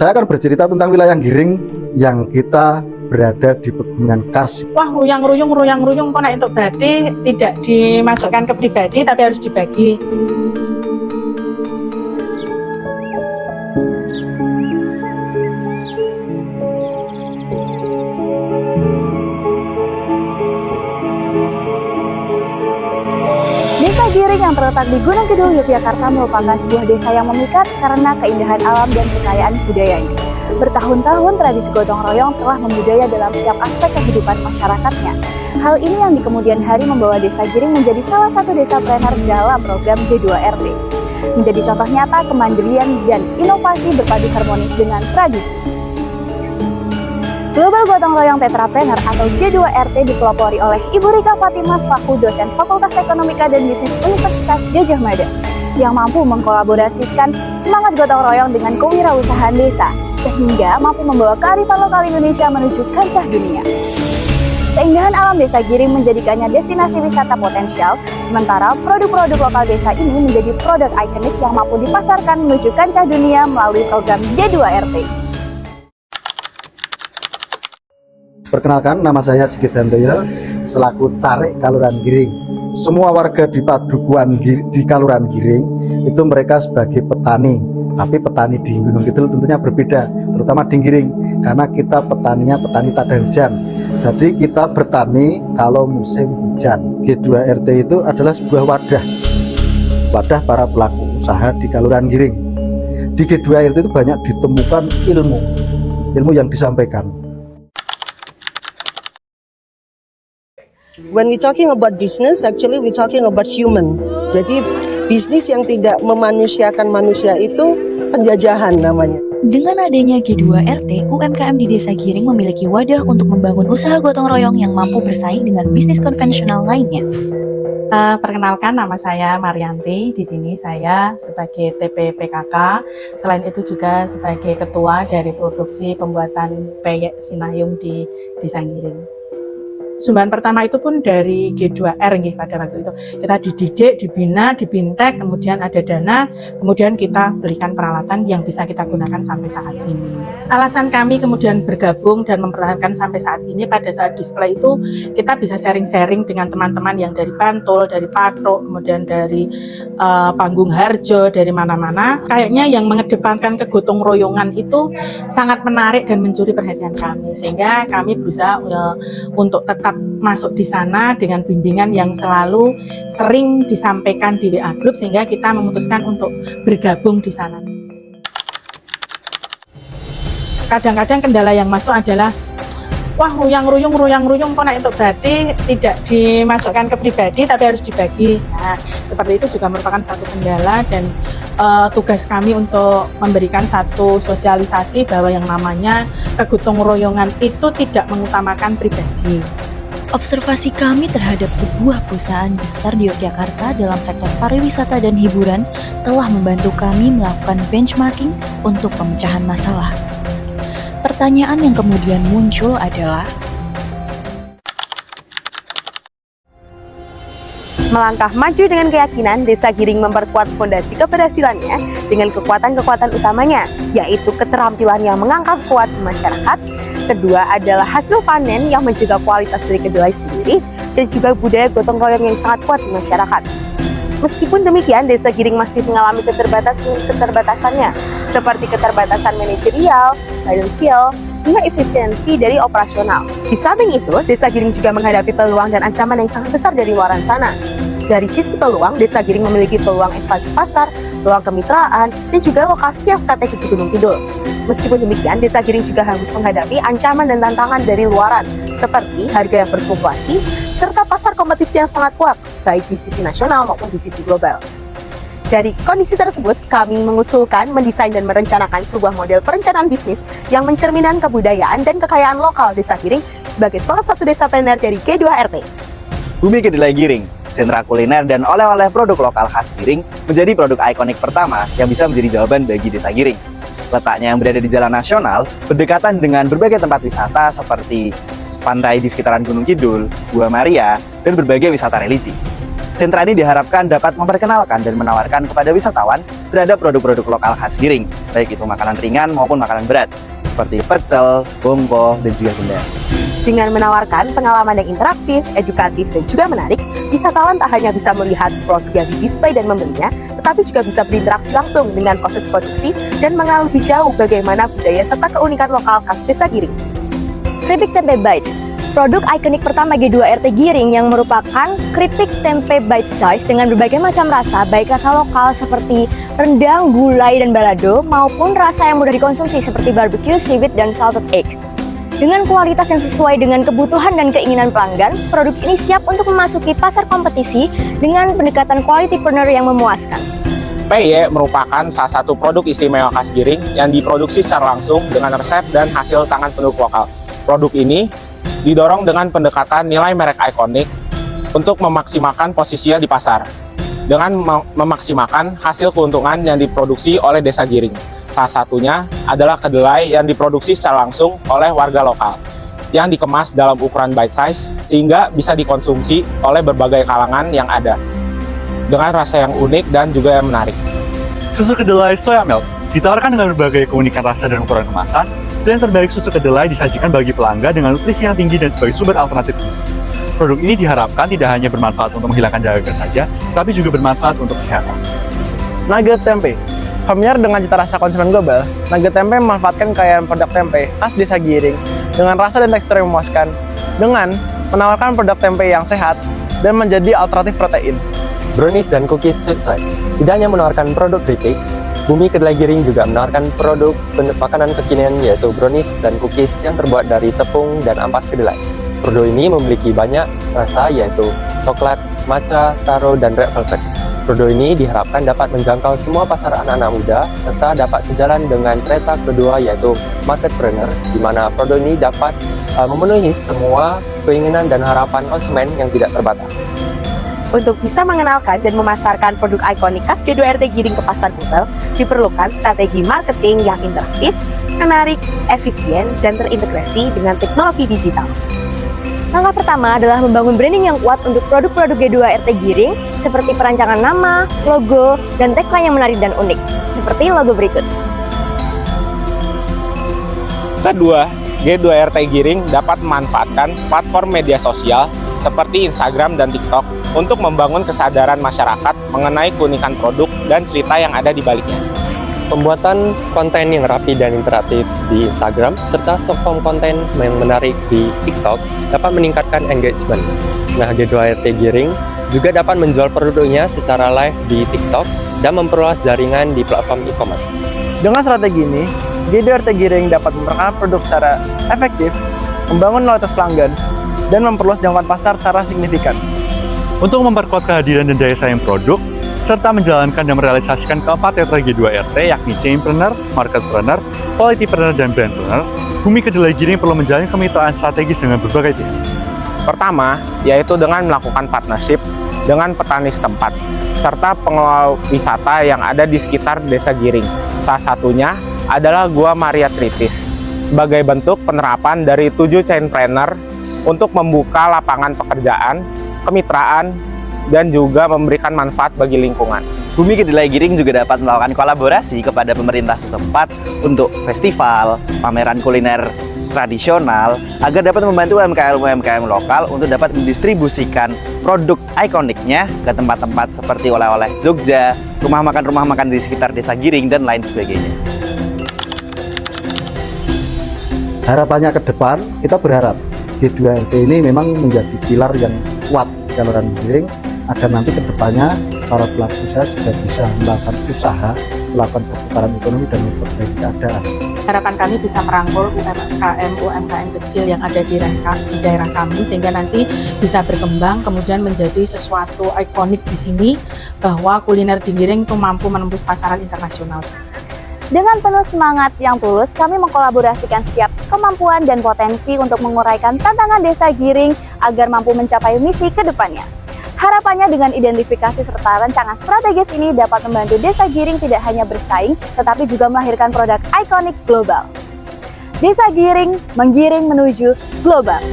Saya akan bercerita tentang wilayah Giring yang kita berada di Pegunungan Kars. Wah, ruyang-ruyung kok naik untuk batik tidak dimasukkan ke pribadi tapi harus dibagi. Desa Giring yang terletak di Gunung Kidul, Yogyakarta merupakan sebuah desa yang memikat karena keindahan alam dan kekayaan budayanya. Bertahun-tahun tradisi gotong royong telah membudaya dalam setiap aspek kehidupan masyarakatnya. Hal ini yang di kemudian hari membawa Desa Giring menjadi salah satu desa planner dalam program G2RT. Menjadi contoh nyata kemandirian dan inovasi berpadu harmonis dengan tradisi. Global Gotong Royong Tetrapreneur atau G2RT dipelopori oleh Ibu Rika Fatimah selaku dosen Fakultas Ekonomika dan Bisnis Universitas Gadjah Mada yang mampu mengkolaborasikan semangat gotong royong dengan kewirausahaan desa sehingga mampu membawa kearifan lokal Indonesia menuju kancah dunia. Keindahan alam Desa Giring menjadikannya destinasi wisata potensial, sementara produk-produk lokal desa ini menjadi produk ikonik yang mampu dipasarkan menuju kancah dunia melalui program G2RT. Perkenalkan, nama saya Sigit Hantoyo selaku Carik Kaluran Giring. Semua warga di Padukuhan di Kaluran Giring itu mereka sebagai petani, tapi petani di Gunung Kidul tentunya berbeda, terutama di Giring karena kita petaninya petani tak ada hujan. Jadi kita bertani kalau musim hujan. G2RT itu adalah sebuah wadah para pelaku usaha di Kaluran Giring. Di G2RT itu banyak ditemukan ilmu yang disampaikan. When we talking about business, actually we talking about human. Jadi bisnis yang tidak memanusiakan manusia itu penjajahan namanya. Dengan adanya G2RT, UMKM di Desa Giring memiliki wadah untuk membangun usaha gotong royong yang mampu bersaing dengan bisnis konvensional lainnya. Perkenalkan, nama saya Marianti. Di sini saya sebagai TP PKK. Selain itu juga sebagai ketua dari produksi pembuatan peyek Sinayung di Desa Giring. Sumbangan pertama itu pun dari G2R pada waktu itu. Kita dididik, dibina, dibintek, kemudian ada dana, kemudian kita belikan peralatan yang bisa kita gunakan sampai saat ini. Alasan kami kemudian bergabung dan mempertahankan sampai saat ini, pada saat display itu kita bisa sharing-sharing dengan teman-teman yang dari Bantul, dari Patruk, kemudian dari Panggung Harjo, dari mana-mana. Kayaknya yang mengedepankan kegotong royongan itu sangat menarik dan mencuri perhatian kami, sehingga kami berusaha untuk tetap masuk di sana dengan bimbingan yang selalu sering disampaikan di WA Group, sehingga kita memutuskan untuk bergabung di sana. Kadang-kadang kendala yang masuk adalah, wah, ruyang-ruyung kok naik untuk batik tidak dimasukkan ke pribadi tapi harus dibagi. Nah, seperti itu juga merupakan satu kendala, dan tugas kami untuk memberikan satu sosialisasi bahwa yang namanya kegotong royongan itu tidak mengutamakan pribadi. Observasi kami terhadap sebuah perusahaan besar di Yogyakarta dalam sektor pariwisata dan hiburan telah membantu kami melakukan benchmarking untuk pemecahan masalah. Pertanyaan yang kemudian muncul adalah, melangkah maju dengan keyakinan, Desa Giring memperkuat fondasi keberhasilannya dengan kekuatan-kekuatan utamanya, yaitu keterampilan yang mengangkat kuat di masyarakat. Kedua adalah hasil panen yang menjaga kualitas dari kedelai sendiri, dan juga budaya gotong royong yang sangat kuat di masyarakat. Meskipun demikian, Desa Giring masih mengalami keterbatasannya, seperti keterbatasan manajerial, finansial, hingga efisiensi dari operasional. Di samping itu, Desa Giring juga menghadapi peluang dan ancaman yang sangat besar dari luar sana. Dari sisi peluang, Desa Giring memiliki peluang ekspansi pasar, peluang kemitraan, dan juga lokasi yang strategis di Gunung Kidul. Meskipun demikian, Desa Giring juga harus menghadapi ancaman dan tantangan dari luaran, seperti harga yang berfluktuasi, serta pasar kompetisi yang sangat kuat, baik di sisi nasional maupun di sisi global. Dari kondisi tersebut, kami mengusulkan, mendesain, dan merencanakan sebuah model perencanaan bisnis yang mencerminkan kebudayaan dan kekayaan lokal Desa Giring sebagai salah satu desa planner dari G2RT. Bumi Kedelai Giring, sentra kuliner dan oleh-oleh produk lokal khas Giring, menjadi produk ikonik pertama yang bisa menjadi jawaban bagi Desa Giring. Letaknya yang berada di Jalan Nasional, berdekatan dengan berbagai tempat wisata seperti pantai di sekitaran Gunung Kidul, Gua Maria, dan berbagai wisata religi. Sentra ini diharapkan dapat memperkenalkan dan menawarkan kepada wisatawan terhadap produk-produk lokal khas Giring, baik itu makanan ringan maupun makanan berat, seperti pecel, bongko, dan juga gendang. Dengan menawarkan pengalaman yang interaktif, edukatif, dan juga menarik, wisatawan tak hanya bisa melihat produk yang di-display dan membelinya, tetapi juga bisa berinteraksi langsung dengan proses produksi dan mengenal lebih jauh bagaimana budaya serta keunikan lokal khas Desa Giring. Keripik Tempe Bites, produk ikonik pertama G2RT Giring yang merupakan keripik tempe bite size dengan berbagai macam rasa, baik rasa lokal seperti rendang, gulai, dan balado, maupun rasa yang mudah dikonsumsi seperti barbecue, seaweed, dan salted egg. Dengan kualitas yang sesuai dengan kebutuhan dan keinginan pelanggan, produk ini siap untuk memasuki pasar kompetisi dengan pendekatan qualitypreneur yang memuaskan. PY merupakan salah satu produk istimewa khas Giring yang diproduksi secara langsung dengan resep dan hasil tangan penduduk lokal. Produk ini didorong dengan pendekatan nilai merek ikonik untuk memaksimalkan posisinya di pasar dengan memaksimalkan hasil keuntungan yang diproduksi oleh Desa Giring. Salah satunya adalah kedelai yang diproduksi secara langsung oleh warga lokal yang dikemas dalam ukuran bite size sehingga bisa dikonsumsi oleh berbagai kalangan yang ada dengan rasa yang unik dan juga yang menarik. Susu kedelai soya milk ditawarkan dengan berbagai keunikan rasa dan ukuran kemasan, dan yang terbaik susu kedelai disajikan bagi pelanggan dengan nutrisi yang tinggi dan sebagai sumber alternatif gizi. Produk ini diharapkan tidak hanya bermanfaat untuk menghilangkan dahaga saja, tapi juga bermanfaat untuk kesehatan. Nugget Tempe. Familiar dengan cita rasa konsumen global, Nugget Tempe memanfaatkan kekayaan produk tempe khas Desa Giring dengan rasa dan tekstur yang memuaskan, dengan menawarkan produk tempe yang sehat dan menjadi alternatif protein. Brownies dan cookies Suicide tidak hanya menawarkan produk keripik, Bumi Kedelai Giring juga menawarkan produk makanan kekinian yaitu brownies dan cookies yang terbuat dari tepung dan ampas kedelai. Produk ini memiliki banyak rasa yaitu coklat, matcha, taro, dan red velvet. Produk ini diharapkan dapat menjangkau semua pasar anak-anak muda serta dapat sejalan dengan kereta kedua yaitu marketpreneur, di mana produk ini dapat memenuhi semua keinginan dan harapan konsumen yang tidak terbatas. Untuk bisa mengenalkan dan memasarkan produk ikonik khas G2RT Giring ke pasar global, diperlukan strategi marketing yang interaktif, menarik, efisien, dan terintegrasi dengan teknologi digital. Langkah pertama adalah membangun branding yang kuat untuk produk-produk G2RT Giring, seperti perancangan nama, logo, dan tagline yang menarik dan unik, seperti logo berikut. Kedua, G2RT Giring dapat memanfaatkan platform media sosial seperti Instagram dan TikTok untuk membangun kesadaran masyarakat mengenai keunikan produk dan cerita yang ada di baliknya. Pembuatan konten yang rapi dan interaktif di Instagram serta short-form konten yang menarik di TikTok dapat meningkatkan engagement. Nah, G2RT Giring juga dapat menjual produknya secara live di TikTok dan memperluas jaringan di platform e-commerce. Dengan strategi ini, G2RT Giring dapat memperkenalkan produk secara efektif, membangun loyalitas pelanggan, dan memperluas jangkauan pasar secara signifikan. Untuk memperkuat kehadiran dan daya saing produk, serta menjalankan dan merealisasikan keempat tetra G2RT yakni Chainpreneur, Marketpreneur, Qualitypreneur, dan Brandpreneur, Bumi Kedelai Giring perlu menjalin kemitraan strategis dengan berbagai pihak. Pertama, yaitu dengan melakukan partnership dengan petani setempat, serta pengelola wisata yang ada di sekitar Desa Giring. Salah satunya adalah Gua Maria Tritis, sebagai bentuk penerapan dari 7 Chainpreneur untuk membuka lapangan pekerjaan, kemitraan, dan juga memberikan manfaat bagi lingkungan. Bumi Kedelai Giring juga dapat melakukan kolaborasi kepada pemerintah setempat untuk festival, pameran kuliner tradisional, agar dapat membantu UMKM lokal untuk dapat mendistribusikan produk ikoniknya ke tempat-tempat seperti oleh-oleh Jogja, rumah makan di sekitar Desa Giring, dan lain sebagainya. Harapannya ke depan, kita berharap G2RT ini memang menjadi pilar yang kuat di Kaluran Giring, agar nanti ke depannya para pelaku usaha juga bisa melakukan usaha, melakukan perputaran ekonomi dan memperbaiki keadaan. Harapan kami bisa merangkul UMKM kecil yang ada di daerah kami, sehingga nanti bisa berkembang kemudian menjadi sesuatu ikonik di sini, bahwa kuliner di Giring itu mampu menembus pasaran internasional. Dengan penuh semangat yang tulus, kami mengkolaborasikan setiap kemampuan dan potensi untuk menguraikan tantangan Desa Giring agar mampu mencapai misi ke depannya. Harapannya dengan identifikasi serta rancangan strategis ini dapat membantu Desa Giring tidak hanya bersaing, tetapi juga melahirkan produk ikonik global. Desa Giring menggiring menuju global.